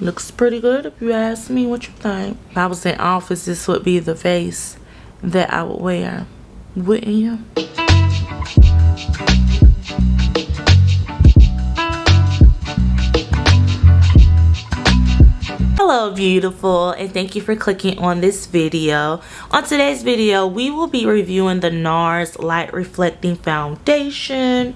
Looks pretty good if you ask me. What you think? If I was in office, this would be the face that I would wear, wouldn't you? Hello beautiful, and thank you for clicking on this video. On today's video, we will be reviewing the NARS Light Reflecting Foundation.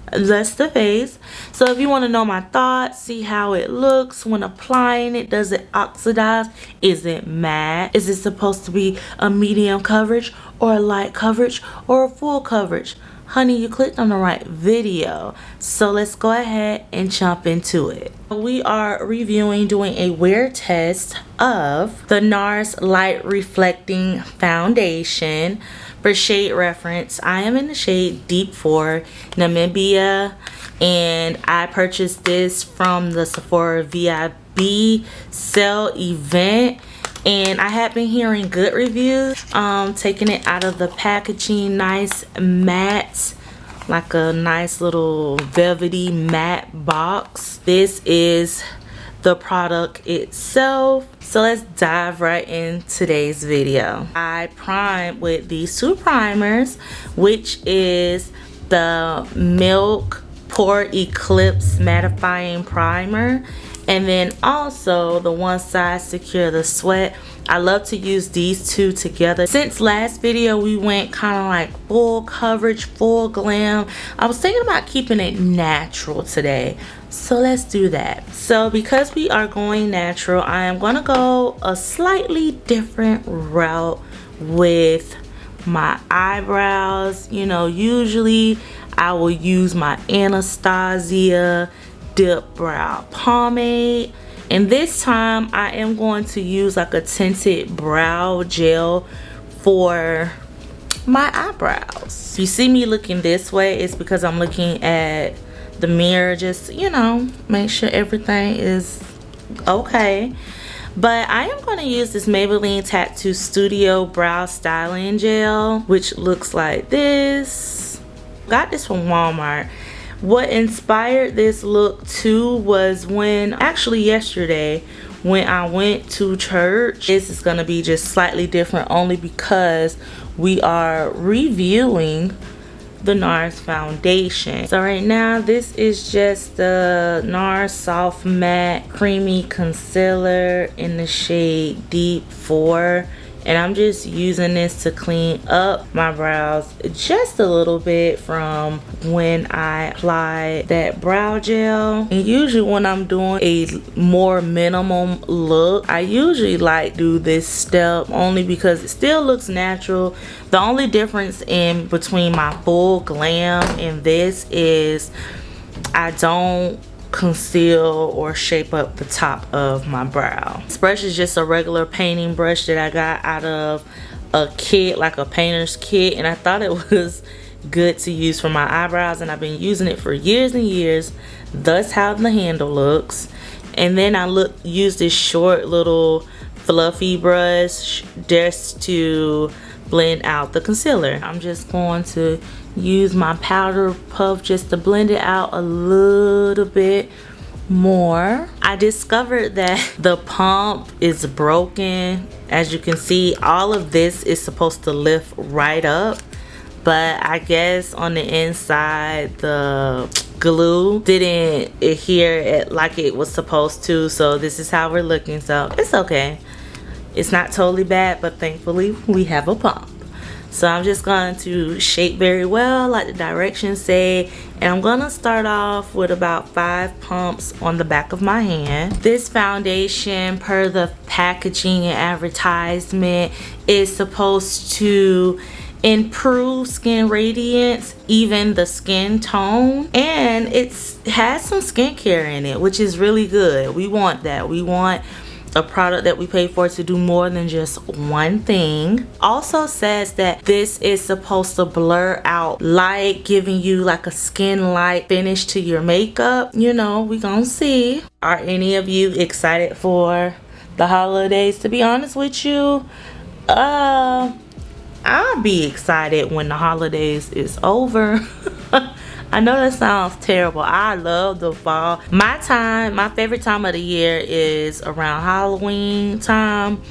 That's the face. So if you want to know my thoughts, see how it looks when applying it, does it oxidize, is it matte, is it supposed to be a medium coverage or a light coverage or a full coverage? Honey, you clicked on the right video. So let's go ahead and jump into it. We are doing a wear test of the NARS Light Reflecting Foundation. For shade reference, I am in the shade Deep 4 Namibia, and I purchased this from the Sephora VIB sale event, and I have been hearing good reviews. Taking it out of the packaging, nice matte, like a nice little velvety matte box. This is the product itself. So let's dive right in today's video. I primed with these two primers, which is the Milk Pore Eclipse Mattifying Primer, and then also the One Size Secure the Sweat. I love to use these two together. Since last video we went kind of like full coverage, full glam, I was thinking about keeping it natural today. So let's do that. So because we are going natural, I am going to go a slightly different route with my eyebrows. You know, usually I will use my Anastasia Dip Brow Pomade. And this time I am going to use like a tinted brow gel for my eyebrows. If you see me looking this way, it's because I'm looking at the mirror, just, you know, make sure everything is okay. But I am going to use this Maybelline Tattoo Studio Brow Styling Gel, which looks like this. Got this from Walmart. What inspired this look too was when, actually yesterday, when I went to church. This is going to be just slightly different only because we are reviewing the NARS foundation. So right now this is just the NARS Soft Matte Creamy Concealer in the shade Deep 4. And I'm just using this to clean up my brows just a little bit from when I applied that brow gel. And usually when I'm doing a more minimum look, I usually like to do this step only because it still looks natural. The only difference in between my full glam and this is I don't conceal or shape up the top of my brow. This brush is just a regular painting brush that I got out of a kit, like a painter's kit, and I thought it was good to use for my eyebrows, and I've been using it for years and years. That's how the handle looks. And then I use this short little fluffy brush just to blend out the concealer. I'm just going to use my powder puff just to blend it out a little bit more. I discovered that the pump is broken. As you can see, all of this is supposed to lift right up, but I guess on the inside the glue didn't adhere like it was supposed to. So this is how we're looking. So it's okay. It's not totally bad, but thankfully we have a pump. So I'm just going to shape very well like the directions say, and I'm going to start off with about 5 pumps on the back of my hand. This foundation, per the packaging and advertisement, is supposed to improve skin radiance, even the skin tone, and it has some skincare in it, which is really good. We want that. We want a product that we pay for to do more than just one thing. Also says that this is supposed to blur out light, giving you like a skin light finish to your makeup. You know, we gonna see. Are any of you excited for the holidays? To be honest with you, I'll be excited when the holidays is over. I know that sounds terrible. I love the fall. My favorite time of the year is around Halloween time.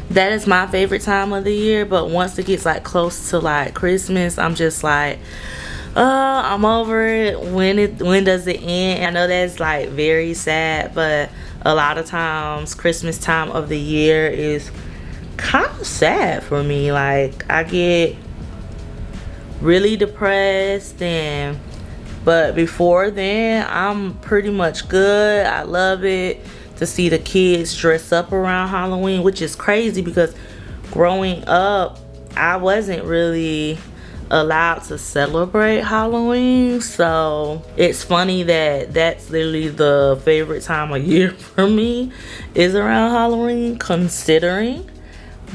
That is my favorite time of the year. But once it gets like close to like Christmas, I'm just like, I'm over it. When does it end? I know that's like very sad, but a lot of times Christmas time of the year is kind of sad for me. Like, I get really depressed, but before then I'm pretty much good. I love it to see the kids dress up around Halloween, which is crazy because growing up I wasn't really allowed to celebrate Halloween. So it's funny that that's literally the favorite time of year for me, is around Halloween, considering.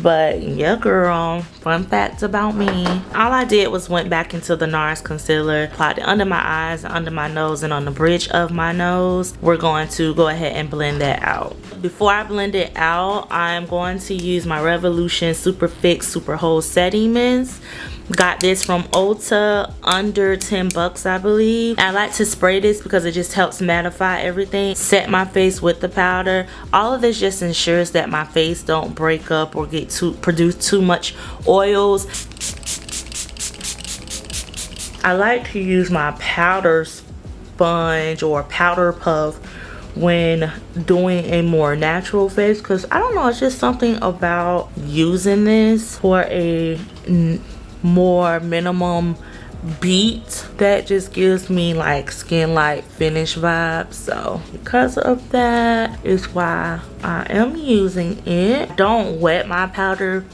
But yeah, girl, fun fact about me. All I did was went back into the NARS concealer, applied it under my eyes, under my nose, and on the bridge of my nose. We're going to go ahead and blend that out. Before I blend it out, I'm going to use my Revolution Super Fix Super Hold Setting Mist. Got this from Ulta, under 10 bucks, I believe. I like to spray this because it just helps mattify everything. Set my face with the powder. All of this just ensures that my face don't break up or produce too much oils. I like to use my powder sponge or powder puff when doing a more natural face, because I don't know, it's just something about using this for a more minimum beat that just gives me like skin light finish vibes. So because of that is why I am using it. Don't wet my powder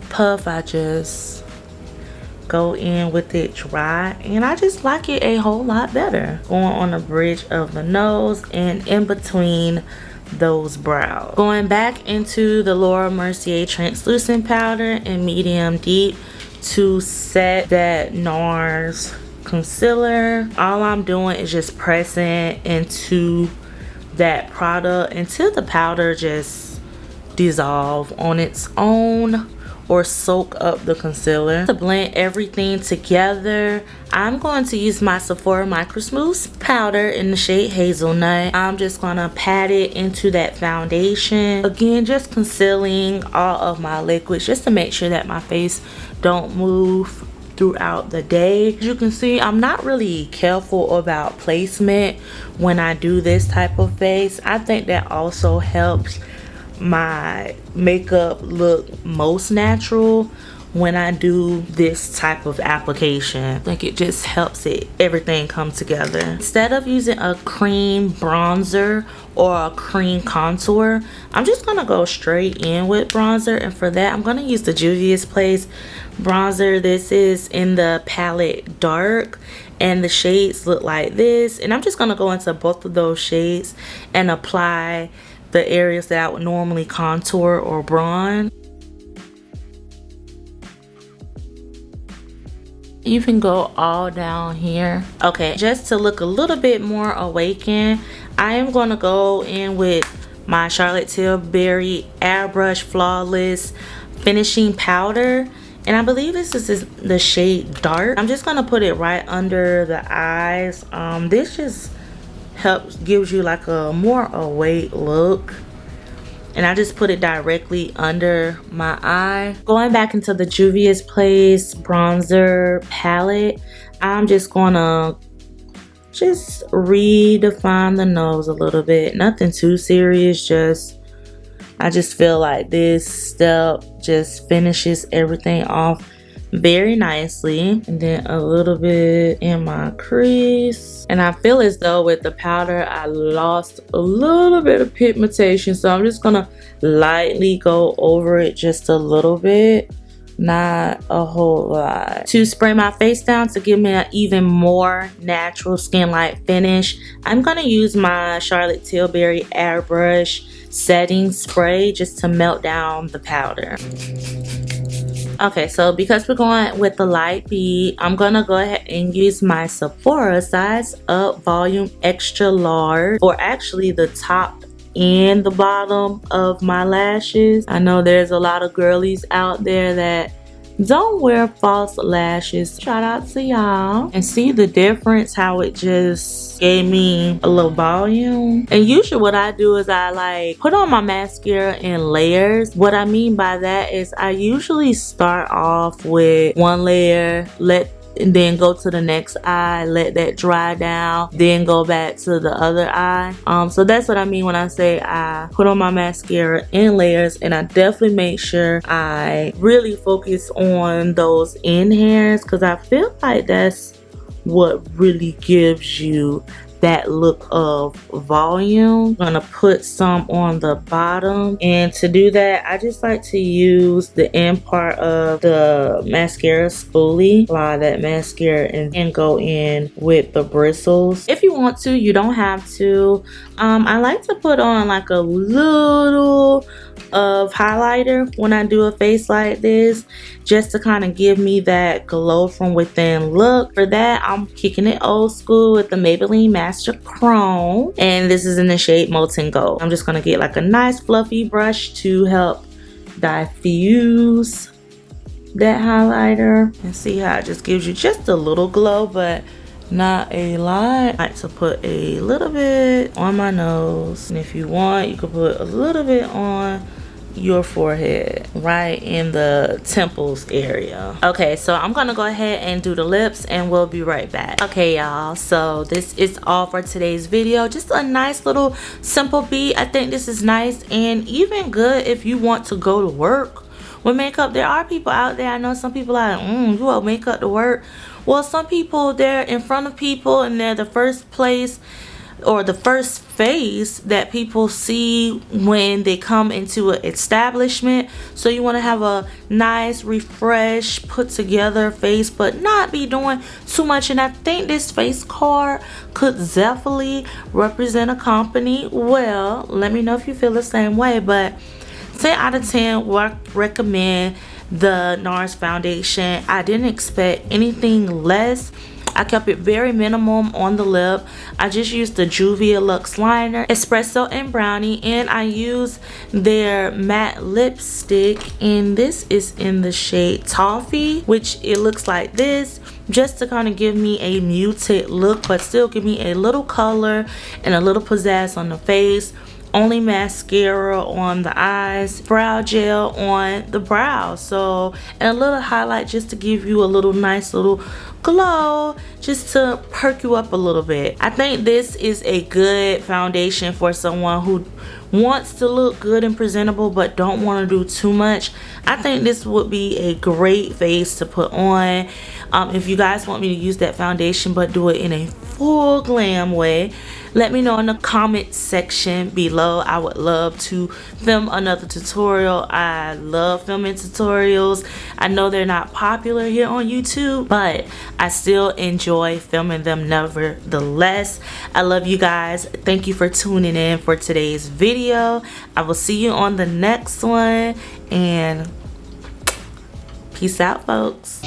puff, I just go in with it dry, and I just like it a whole lot better. Going on the bridge of the nose and in between those brows. Going back into the Laura Mercier translucent powder in medium deep to set that NARS concealer. All I'm doing is just pressing into that product until the powder just dissolve on its own or soak up the concealer. To blend everything together, I'm going to use my Sephora Micro Smooth powder in the shade Hazelnut. I'm just gonna pat it into that foundation. Again, just concealing all of my liquids just to make sure that my face don't move throughout the day. As you can see, I'm not really careful about placement when I do this type of face. I think that also helps my makeup look most natural when I do this type of application. I think it just helps everything come together. Instead of using a cream bronzer or a cream contour, I'm just gonna go straight in with bronzer, and for that I'm gonna use the Juvia's Place bronzer. This is in the palette Dark, and the shades look like this, and I'm just gonna go into both of those shades and apply the areas that I would normally contour or bronze. You can go all down here. Okay, just to look a little bit more awakened, I am going to go in with my Charlotte Tilbury Airbrush Flawless Finishing Powder, and I believe this is the shade Dark. I'm just going to put it right under the eyes. This just gives you like a more awake look, and I just put it directly under my eye. Going back into the Juvia's Place bronzer palette, I'm just gonna redefine the nose a little bit. Nothing too serious, I just feel like this step just finishes everything off very nicely. And then a little bit in my crease, and I feel as though with the powder I lost a little bit of pigmentation, so I'm just gonna lightly go over it just a little bit, not a whole lot. To spray my face down to give me an even more natural skin light finish, I'm gonna use my Charlotte Tilbury Airbrush setting spray just to melt down the powder. Okay, so because we're going with the light bead, I'm gonna go ahead and use my Sephora Size Up Volume Extra Large, or actually the top and the bottom of my lashes. I know there's a lot of girlies out there that don't wear false lashes. Shout out to y'all. And see the difference, how it just gave me a little volume. And usually what I do is I like put on my mascara in layers. What I mean by that is I usually start off with one layer, and then go to the next eye, let that dry down, then go back to the other eye. So that's what I mean when I say I put on my mascara in layers, and I definitely make sure I really focus on those in hairs, because I feel like that's what really gives you that look of volume. I'm gonna put some on the bottom, and to do that I just like to use the end part of the mascara spoolie, apply that mascara, and then go in with the bristles. If you want to, you don't have to. I like to put on like a little of highlighter when I do a face like this, just to kind of give me that glow from within look. For that, I'm kicking it old school with the Maybelline Master Chrome, and this is in the shade Molten Gold. I'm just gonna get like a nice fluffy brush to help diffuse that highlighter, and see how it just gives you just a little glow, but not a lot. I like to put a little bit on my nose, and if you want, you could put a little bit on your forehead, right in the temples area. Okay, so I'm gonna go ahead and do the lips, and we'll be right back. Okay, y'all, so this is all for today's video. Just a nice little simple beat. I think this is nice and even good if you want to go to work with makeup. There are people out there, I know some people are like, you want makeup to work. Well, some people, they're in front of people, and they're the first place or the first face that people see when they come into an establishment. So you want to have a nice, refresh, put together face, but not be doing too much. And I think this face card could definitely represent a company well. Let me know if you feel the same way. But 10 out of 10 recommend the NARS foundation. I didn't expect anything less. I kept it very minimum on the lip. I just used the Juvia Luxe Liner, Espresso and Brownie, and I used their matte lipstick, and this is in the shade Toffee, which it looks like this, just to kind of give me a muted look, but still give me a little color and a little pizzazz on the face. Only mascara on the eyes, brow gel on the brows, so, and a little highlight just to give you a little nice little glow, just to perk you up a little bit. I think this is a good foundation for someone who wants to look good and presentable but don't want to do too much. I think this would be a great face to put on. If you guys want me to use that foundation but do it in a full glam way, let me know in the comment section below. I would love to film another tutorial. I love filming tutorials. I know they're not popular here on YouTube, but I still enjoy filming them nevertheless. I love you guys. Thank you for tuning in for today's video. I will see you on the next one, and peace out, folks.